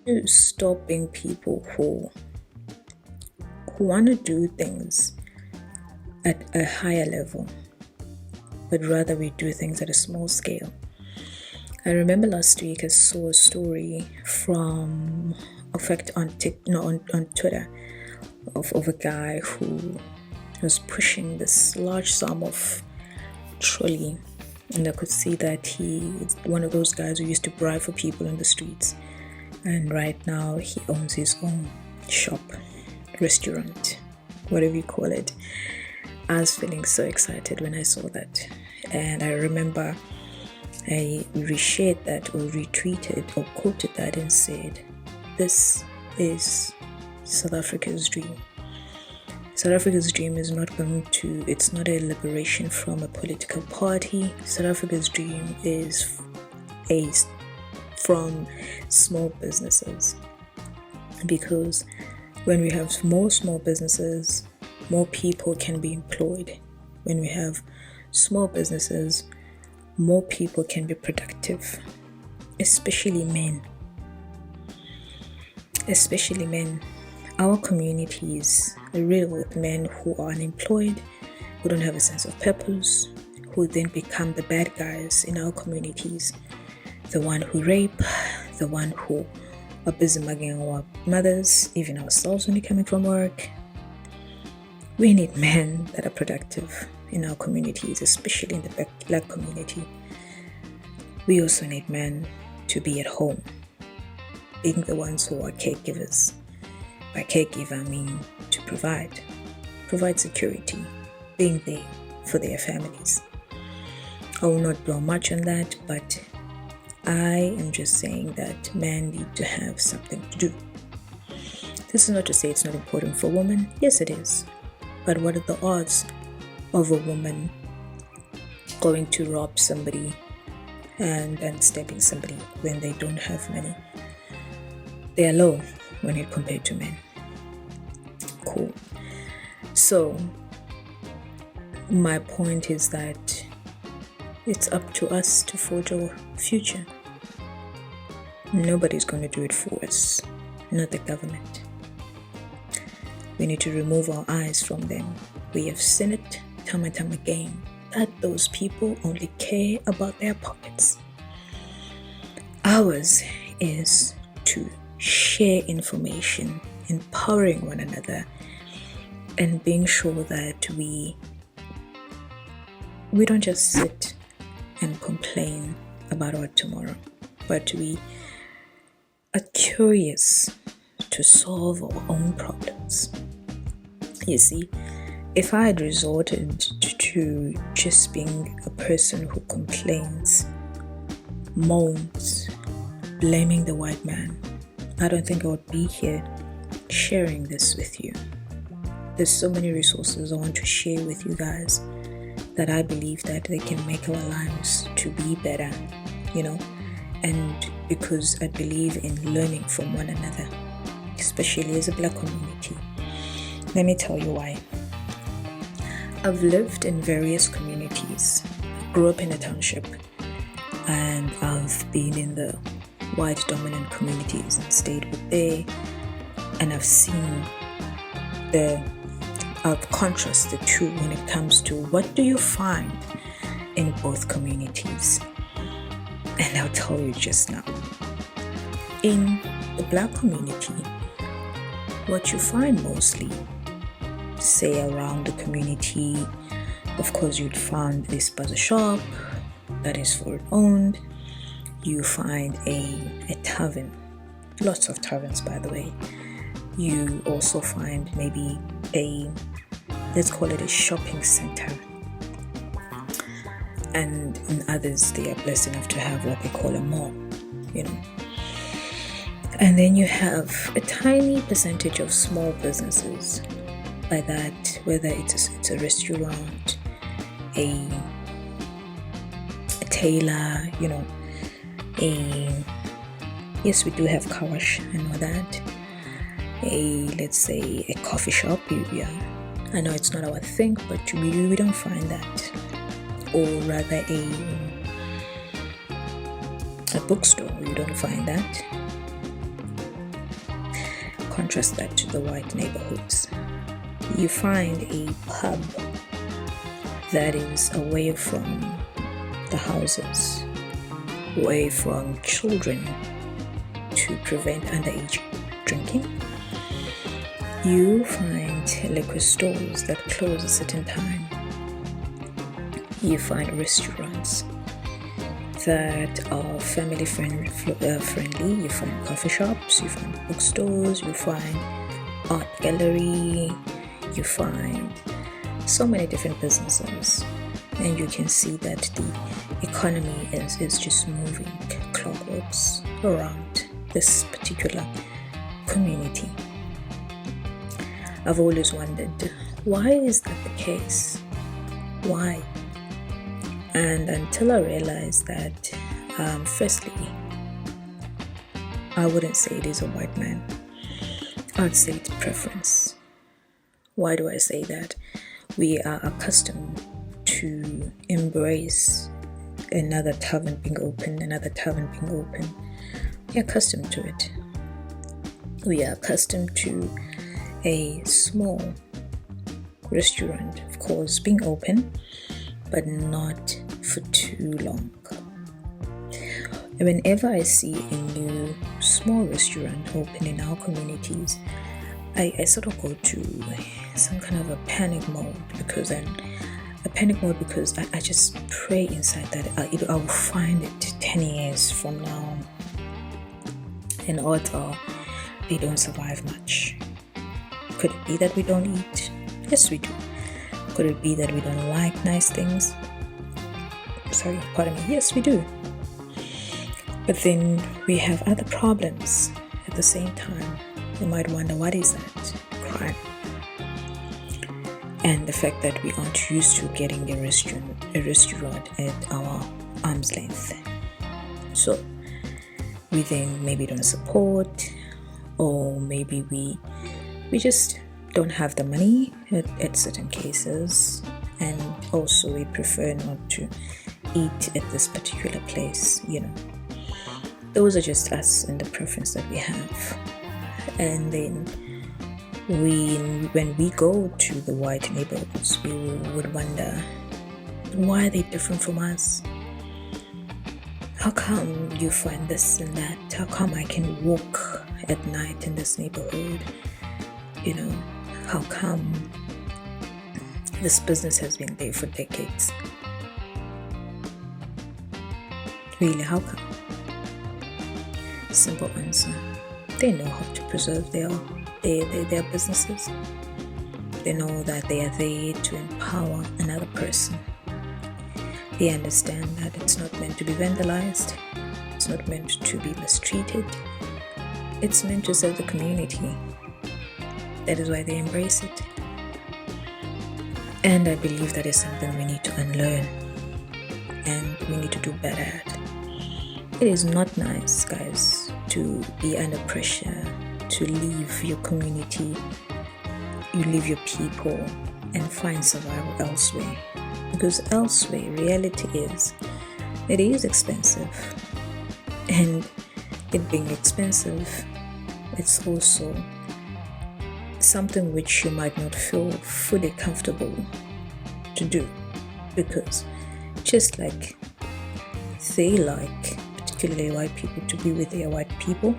to stop being people who want to do things at a higher level, but rather we do things at a small scale. I remember last week I saw a story from on Twitter of a guy who was pushing this large sum of trolley, and I could see that he's one of those guys who used to bribe for people in the streets, and right now he owns his own shop, restaurant, whatever you call it. I was feeling so excited when I saw that, and I remember I reshared that or retweeted or quoted that and said, this is South Africa's dream. South Africa's dream is it's not a liberation from a political party. South Africa's dream is from small businesses. Because when we have more small businesses, more people can be employed. When we have small businesses, more people can be productive, especially men. Our communities are riddled with men who are unemployed, who don't have a sense of purpose, who then become the bad guys in our communities. The one who rape, the one who are busy mugging our mothers, even ourselves when we're coming from work. We need men that are productive in our communities, especially in the Black community. We also need men to be at home, being the ones who are caregivers. By caregiver, I mean to provide security, being there for their families. I will not dwell much on that, but I am just saying that men need to have something to do. This is not to say it's not important for women. Yes, it is. But what are the odds of a woman going to rob somebody and stabbing somebody when they don't have money? They are low when it compared to men. Cool. So my point is that it's up to us to forge our future. Nobody's going to do it for us, not the government. We need to remove our eyes from them. We have seen it time and time again that those people only care about their pockets. Ours is to share information, empowering one another, and being sure that we don't just sit and complain about our tomorrow, but we are curious to solve our own problems. You see, if I had resorted to just being a person who complains, moans, blaming the white man, I don't think I would be here sharing this with you. There's so many resources I want to share with you guys that I believe that they can make our lives to be better, and because I believe in learning from one another, especially as a Black community. Let me tell you why. I've lived in various communities, grew up in a township, and I've been in the white dominant communities and stayed with there, and I've seen I've contrasted the two when it comes to what do you find in both communities. And I'll tell you just now. In the Black community, what you find mostly, say around the community, of course you'd find a spaza shop that is foreign owned. You find a tavern, lots of taverns by the way. You also find maybe let's call it a shopping center. And in others, they are blessed enough to have what they call a mall, And then you have a tiny percentage of small businesses. By that, whether it's a restaurant, a tailor, yes, we do have car wash, I know that. Let's say a coffee shop, yeah. I know it's not our thing, but we don't find that. Or rather a bookstore, you don't find that. Contrast that to the white neighborhoods. You find a pub that is away from the houses, away from children to prevent underage drinking. You find liquor stores that close a certain time. You find restaurants that are family friendly. You find coffee shops, you find bookstores, you find art gallery, you find so many different businesses, and you can see that the economy is just moving clockworks around this particular community. I've always wondered, why is that the case? Why? And until I realized that, firstly, I wouldn't say it is a white man. I'd say it's preference. Why do I say that? We are accustomed to embrace another tavern being open. We're accustomed to it. We are accustomed to a small restaurant, of course, being open, but not for too long. And whenever I see a new small restaurant open in our communities, I sort of go to some kind of a panic mode because I just pray inside that I will find it 10 years from now, and odds are they don't survive much. Could it be that we don't eat? Yes, we do. Could it be that we don't like nice things? Yes, we do. But then we have other problems at the same time. You might wonder, what is that? Crime. And the fact that we aren't used to getting a restaurant at our arm's length. So we then maybe don't support, or maybe we just don't have the money at certain cases, and also we prefer not to eat at this particular place. Those are just us and the preference that we have. And then when we go to the white neighborhoods, we would wonder, why are they different from us? How come you find this and that? How come I can walk at night in this neighborhood? How come this business has been there for decades? Really, how come? Simple answer. They know how to preserve their businesses. They know that they are there to empower another person. They understand that it's not meant to be vandalized. It's not meant to be mistreated. It's meant to serve the community. That is why they embrace it. And I believe that is something we need to unlearn, and we need to do better at. It is not nice, guys, to be under pressure, to leave your community, you leave your people, and find survival elsewhere. Because elsewhere, reality is, it is expensive. And it being expensive, it's also something which you might not feel fully comfortable to do, because just like they like, particularly white people, to be with their white people,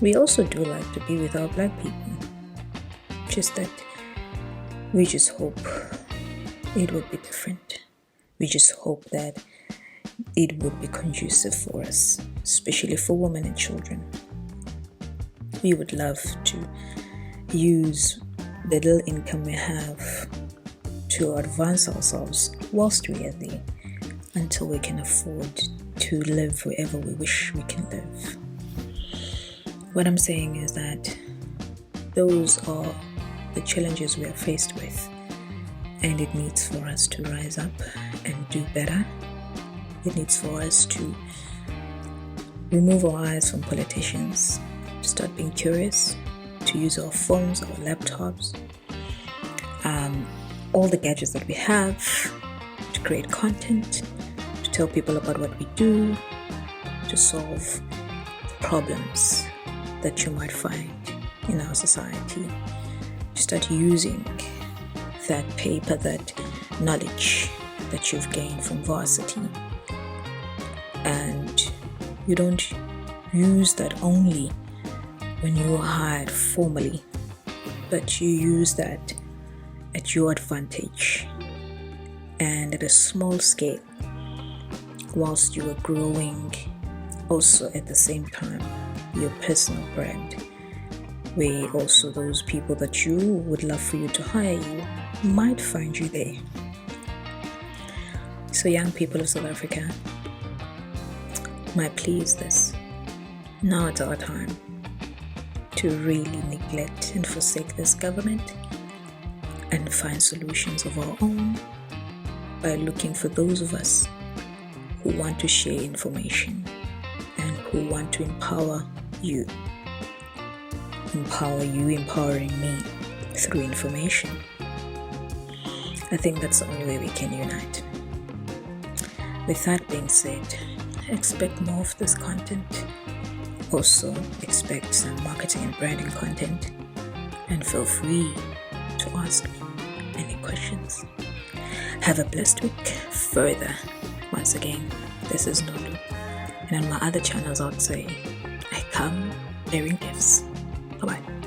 we also do like to be with our black people. Just that we just hope it would be different. We just hope that it would be conducive for us, especially for women and children. We would love to use the little income we have to advance ourselves whilst we are there, until we can afford to live wherever we wish we can live. What I'm saying is that those are the challenges we are faced with, and it needs for us to rise up and do better. It needs for us to remove our eyes from politicians, start being curious, to use our phones, our laptops, all the gadgets that we have, to create content, to tell people about what we do, to solve problems that you might find in our society. Start using that paper, that knowledge that you've gained from varsity, and you don't use that only when you are hired formally, but you use that at your advantage and at a small scale whilst you are growing also at the same time your personal brand, where also those people that you would love for you to hire you might find you there. So young people of South Africa, my plea is this: now it's our time to really neglect and forsake this government and find solutions of our own by looking for those of us who want to share information and who want to empower you, empowering me through information. I think that's the only way we can unite. With that being said, expect more of this content. Also, expect some marketing and branding content, and feel free to ask me any questions. Have a blessed week further. Once again, this is Nolu, and on my other channels I'd say I come bearing gifts. Bye-bye.